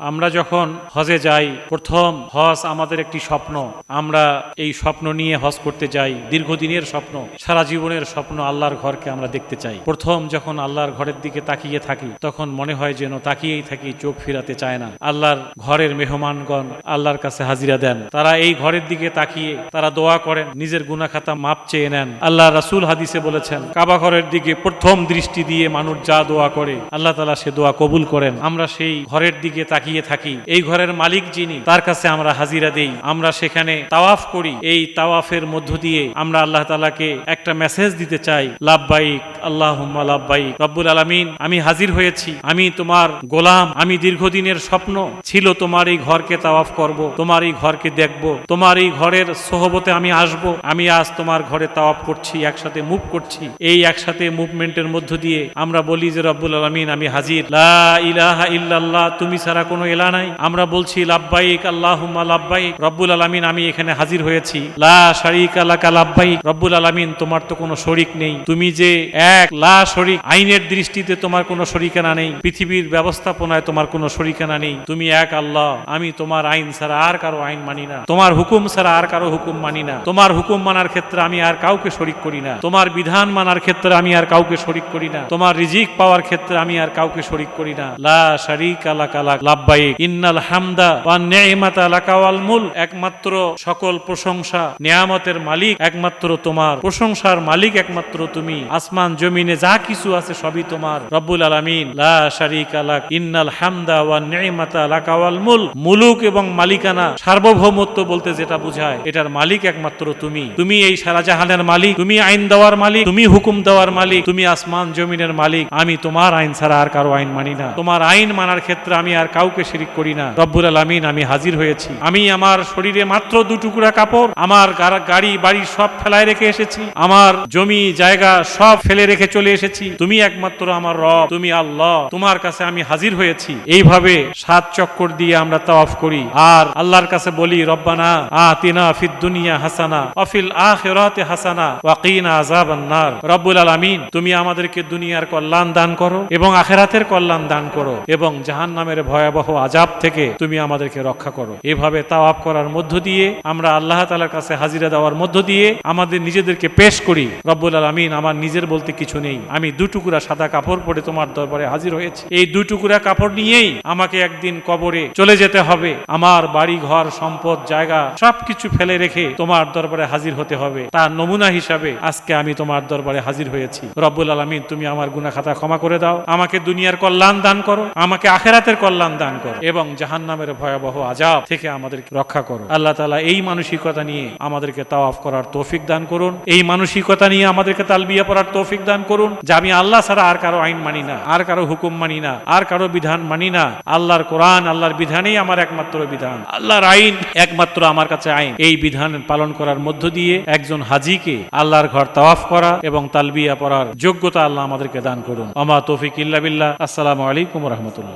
আমরা যখন হজে যাই, প্রথম হজ আমাদের একটি স্বপ্ন। আমরা এই স্বপ্ন নিয়ে হজ করতে যাই, দীর্ঘদিনের স্বপ্ন, সারা জীবনের স্বপ্ন। আল্লাহর ঘরকে আমরা দেখতে চাই। প্রথম যখন আল্লাহর ঘরের দিকে তাকিয়ে থাকি, তখন মনে হয় যেন তাকিয়েই থাকি, চোখ ফিরাতে চায় না। আল্লাহর ঘরের মেহমানগণ আল্লাহর কাছে হাজিরা দেন। তারা এই ঘরের দিকে তাকিয়ে তারা দোয়া করেন, নিজের গুনাহ খাতা মাপ চেয়ে নেন। আল্লাহ রাসূল হাদিসে বলেছেন, কাবা ঘরের দিকে প্রথম দৃষ্টি দিয়ে মানুষ যা দোয়া করে, আল্লাহ তাআলা সে দোয়া কবুল করেন। আমরা সেই ঘরের দিকে তাকিয়ে থাকি। এই ঘরের মালিক যিনি, তার কাছে আমরা হাজিরা দেই। আমরা সেখানে তাওয়াফ করি। এই তাওয়াফের মধ্য দিয়ে আমরা আল্লাহ তাআলাকে একটা মেসেজ দিতে চাই, লাব্বাইক আল্লাহুম্মা লাব্বাইক রব্বুল আলামিন, আমি হাজির হয়েছি, আমি তোমার গোলাম। আমি দীর্ঘদিনের স্বপ্ন ছিল তোমার এই ঘরকে তাওয়াফ করব, তোমার এই ঘরকে দেখব, তোমার এই ঘরের সোহবতে আমি আসব। আমি আজ তোমার ঘরে তাওয়াফ করছি, একসাথে মুভ করছি। এই একসাথে মুভমেন্টের মধ্য দিয়ে আমরা বলি যে রব্বুল আলামিন, আমি হাজির, লা ইলাহা ইল্লাল্লাহ, তুমি ছাড়া কোনো ইলাহ নাই। আমরা বলছি লাব্বাইক আল্লাহুম্মা লাব্বাইক রব্বুল আলামিন, আমি এখানে হাজির হয়েছি। লা শারীকা লাকা লাব্বাইক রব্বুল আলামিন, তোমার তো কোনো শরীক নেই। তুমি যে এক, লা শরীক, আইনের দৃষ্টিতে তোমার কোনো শরীকানা নেই, পৃথিবীর ব্যবস্থাপনায় তোমার কোনো শরীকানা নেই। তুমি এক আল্লাহ। আমি তোমার আইন ছাড়া আর কারো আইন মানি না, তোমার হুকুম ছাড়া আর কারো হুকুম মানি না। তোমার হুকুম মানার ক্ষেত্রে আমি আর কাউকে শরীক করি না, তোমার বিধান মানার ক্ষেত্রে আমি আর কাউকে শরীক করি না, তোমার রিজিক পাওয়ার ক্ষেত্রে আমি আর কাউকে শরীক করি না। লা শারীকা লাকা লাব্বাইক ইন্নাল হামদা ওয়ান নি'মাতা লাকা ওয়াল মুলক, একমাত্র সকল প্রশংসা, নিয়ামতের মালিক একমাত্র তোমার, প্রশংসার মালিক একমাত্র তুমি। আসমান জমিনে যা কিছু আছে সবই তোমার রব্বুল আলামিন। লা শারীকা লাক ইন্নাল হামদা ওয়ান নি'মাতা লাকা ওয়াল মুলক, মুলুক এবং মালিকানা, সার্বভৌমত্ব বলতে যেটা বোঝায়, এটার মালিক একমাত্র তুমি। তুমি এই সারা জাহানের মালিক, তুমি আইন দেওয়ার মালিক, তুমি হুকুম দেওয়ার মালিক, তুমি আসমান জমিনের মালিক। আমি তোমার আইন ছাড়া আর কারো আইন মানি না, তোমার আইন মানার ক্ষেত্রে আমি আর কাউকে শিরিক করি না। রব্বুল আলামিন, আমি হাজির হয়েছি। আমি আমার শরীরে মাত্র 2 টুকরা কাপড়, আমার গাড়ি বাড়ি সব ফেলায় রেখে এসেছি, আমার জমি জায়গা সব ফেলে রেখে চলে এসেছি। তুমি একমাত্র আমার রব, তুমি আল্লাহ, তোমার কাছে আমি হাজির হয়েছি। এইভাবে 7 চক্কর দিয়ে আমরা তাওয়াফ করি আর আল্লাহর কাছে বলি, রব্বানা আতিনা ফিদ দুনিয়া হাসানা ওয়া ফিল আখিরাতি হাসানা ওয়া কিনা আযাবান নার। রব্বুল আলামিন, তুমি আমাদেরকে দুনিয়ার কল্যাণ দান করো এবং আখিরাতের কল্যাণ দান করো এবং জাহান্নামের ভয়াবহ আযাব থেকে তুমি আমাদেরকে রক্ষা করো। এভাবে তাওয়াফ করার মধ্য দিয়ে আমরা আল্লাহ তাআলার কাছে হাজিরা দেওয়ার মধ্য দিয়ে আমাদের নিজেদেরকে পেশ করি, রব্বুল আলামিন, আমার নিজের বলতে কিছু নেই। আমি 2 টুকরা সাদা কাপড় পরে তোমার দরবারে হাজির হয়েছি। এই 2 টুকরা কাপড় নিয়েই আমাকে একদিন কবরে চলে যেতে হবে। আমার বাড়ি ঘর সম্পদ জায়গা সবকিছু ফেলে রেখে তোমার দরবারে হাজির হতে হবে। তার নমুনা হিসাবে আজকে আমি তোমার দরবারে হাজির হয়েছি। রব্বুল আলামিন, তুমি আমার গুনাহ খাতা ক্ষমা করে দাও, আমাকে দুনিয়ার কল্যাণ দান করো, আমাকে আখিরাতের কল্যাণ দান করো এবং জাহান্নামের ভয়াবহ আযাব থেকে আমাদেরকে রক্ষা করো। আল্লাহ তাআলা এই মানসিকতা নিয়ে আমাদেরকে তাওয়াফ করার তৌফিক দান করুন। এই মানসিকতা নিয়ে আমাদেরকে তালবিয়া পড়ার তৌফিক দান করুন যে আমি আল্লাহ ছাড়া আর কারো আইন মানি না, আর কারো হুকুম মানি না, আর কারো বিধান মানি না। আল্লাহর কোরআন, আল্লাহর বিধানেই আমার একমাত্র বিধান, আল্লাহর আইন একমাত্র আমার কাছে আইন। এই বিধান পালন করার মধ্য দিয়ে একজন হাজীকে আল্লাহর ঘর তাওয়াফ করা এবং তালবিয়া পড়ার যোগ্যতা আল্লাহ আমাদেরকে দান করুন। আমা তৌফিক ইল্লা বিল্লাহ। আসসালামু আলাইকুম ওয়া রাহমাতুল্লাহ।